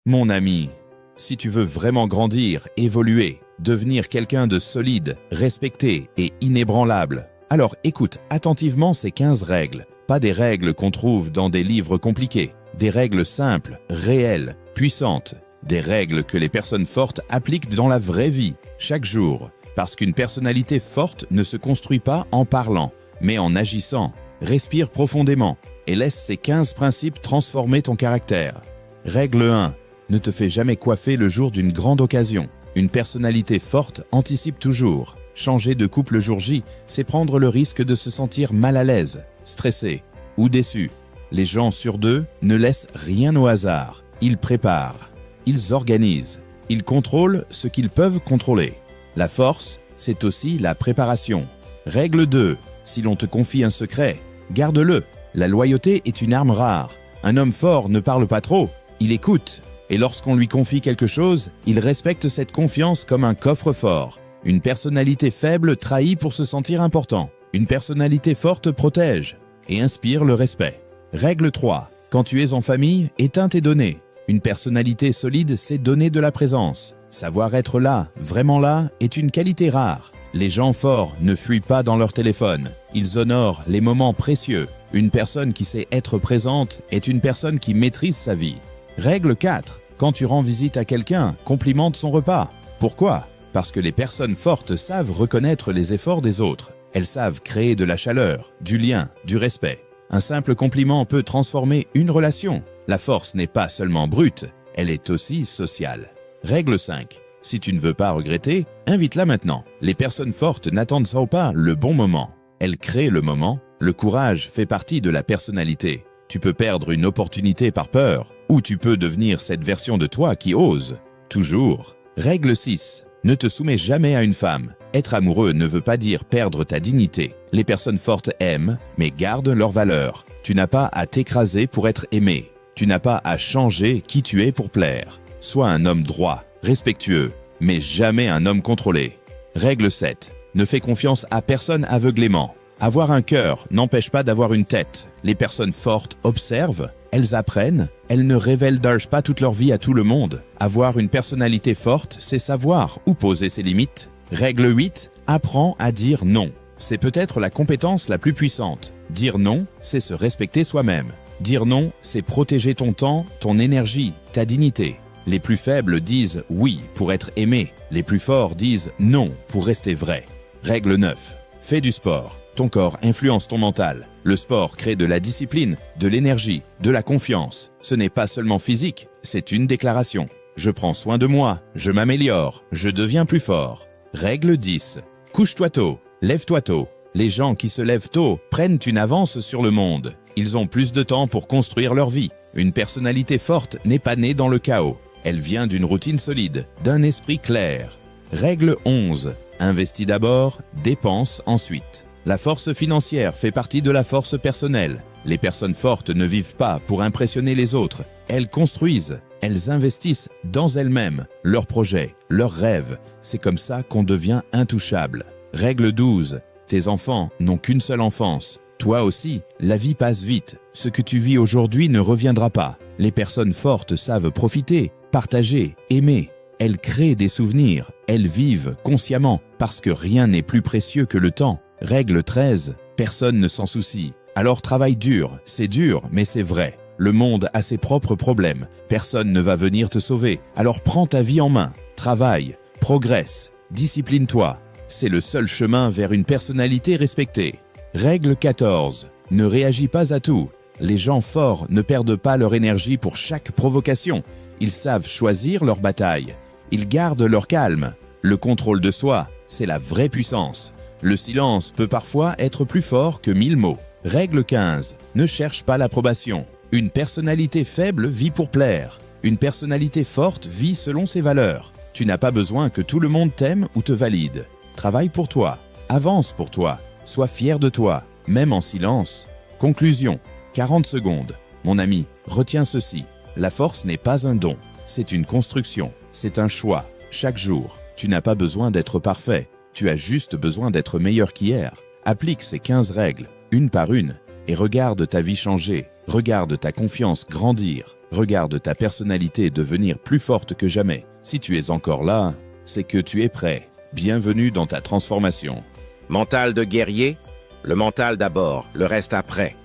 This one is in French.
Mon ami, si tu veux vraiment grandir, évoluer, devenir quelqu'un de solide, respecté et inébranlable, alors écoute attentivement ces 15 règles. Pas des règles qu'on trouve dans des livres compliqués, des règles simples, réelles, puissantes, des règles que les personnes fortes appliquent dans la vraie vie, chaque jour. Parce qu'une personnalité forte ne se construit pas en parlant, mais en agissant. Respire profondément et laisse ces 15 principes transformer ton caractère. Règle 1. Ne te fais jamais coiffer le jour d'une grande occasion. Une personnalité forte anticipe toujours. Changer de couple le jour J, c'est prendre le risque de se sentir mal à l'aise, stressé ou déçu. Les gens sur deux ne laissent rien au hasard. Ils préparent, ils organisent, ils contrôlent ce qu'ils peuvent contrôler. La force, c'est aussi la préparation. Règle 2. Si l'on te confie un secret, garde-le. La loyauté est une arme rare. Un homme fort ne parle pas trop, il écoute. Et lorsqu'on lui confie quelque chose, il respecte cette confiance comme un coffre-fort. Une personnalité faible trahit pour se sentir important. Une personnalité forte protège et inspire le respect. Règle 3. Quand tu es en famille, éteins tes données. Une personnalité solide, c'est donner de la présence. Savoir être là, vraiment là, est une qualité rare. Les gens forts ne fuient pas dans leur téléphone. Ils honorent les moments précieux. Une personne qui sait être présente est une personne qui maîtrise sa vie. Règle 4. Quand tu rends visite à quelqu'un, complimente son repas. Pourquoi ? Parce que les personnes fortes savent reconnaître les efforts des autres. Elles savent créer de la chaleur, du lien, du respect. Un simple compliment peut transformer une relation. La force n'est pas seulement brute, elle est aussi sociale. Règle 5. Si tu ne veux pas regretter, invite-la maintenant. Les personnes fortes n'attendent pas le bon moment. Elles créent le moment. Le courage fait partie de la personnalité. Tu peux perdre une opportunité par peur, ou tu peux devenir cette version de toi qui ose. Toujours. Règle 6. Ne te soumets jamais à une femme. Être amoureux ne veut pas dire perdre ta dignité. Les personnes fortes aiment, mais gardent leur valeur. Tu n'as pas à t'écraser pour être aimé. Tu n'as pas à changer qui tu es pour plaire. Sois un homme droit, respectueux, mais jamais un homme contrôlé. Règle 7. Ne fais confiance à personne aveuglément. Avoir un cœur n'empêche pas d'avoir une tête. Les personnes fortes observent, elles apprennent, elles ne révèlent pas toute leur vie à tout le monde. Avoir une personnalité forte, c'est savoir où poser ses limites. Règle 8. Apprends à dire non. C'est peut-être la compétence la plus puissante. Dire non, c'est se respecter soi-même. Dire non, c'est protéger ton temps, ton énergie, ta dignité. Les plus faibles disent oui pour être aimés. Les plus forts disent non pour rester vrais. Règle 9. Fais du sport. Ton corps influence ton mental. Le sport crée de la discipline, de l'énergie, de la confiance. Ce n'est pas seulement physique, c'est une déclaration. Je prends soin de moi, je m'améliore, je deviens plus fort. Règle 10. Couche-toi tôt, lève-toi tôt. Les gens qui se lèvent tôt prennent une avance sur le monde. Ils ont plus de temps pour construire leur vie. Une personnalité forte n'est pas née dans le chaos. Elle vient d'une routine solide, d'un esprit clair. Règle 11. Investis d'abord, dépense ensuite. La force financière fait partie de la force personnelle. Les personnes fortes ne vivent pas pour impressionner les autres. Elles construisent, elles investissent dans elles-mêmes, leurs projets, leurs rêves. C'est comme ça qu'on devient intouchable. Règle 12. Tes enfants n'ont qu'une seule enfance. Toi aussi, la vie passe vite. Ce que tu vis aujourd'hui ne reviendra pas. Les personnes fortes savent profiter, partager, aimer. Elles créent des souvenirs. Elles vivent consciemment parce que rien n'est plus précieux que le temps. Règle 13. Personne ne s'en soucie. Alors travaille dur. C'est dur, mais c'est vrai. Le monde a ses propres problèmes. Personne ne va venir te sauver. Alors prends ta vie en main. Travaille, progresse, discipline-toi. C'est le seul chemin vers une personnalité respectée. Règle 14. Ne réagis pas à tout. Les gens forts ne perdent pas leur énergie pour chaque provocation. Ils savent choisir leur bataille. Ils gardent leur calme. Le contrôle de soi, c'est la vraie puissance. Le silence peut parfois être plus fort que 1000 mots. Règle 15. Ne cherche pas l'approbation. Une personnalité faible vit pour plaire. Une personnalité forte vit selon ses valeurs. Tu n'as pas besoin que tout le monde t'aime ou te valide. Travaille pour toi. Avance pour toi. Sois fier de toi, même en silence. Conclusion. 40 secondes. Mon ami, retiens ceci. La force n'est pas un don. C'est une construction. C'est un choix. Chaque jour. Tu n'as pas besoin d'être parfait. Tu as juste besoin d'être meilleur qu'hier. Applique ces 15 règles, une par une, et regarde ta vie changer. Regarde ta confiance grandir. Regarde ta personnalité devenir plus forte que jamais. Si tu es encore là, c'est que tu es prêt. Bienvenue dans ta transformation. Mental de guerrier, le mental d'abord, le reste après.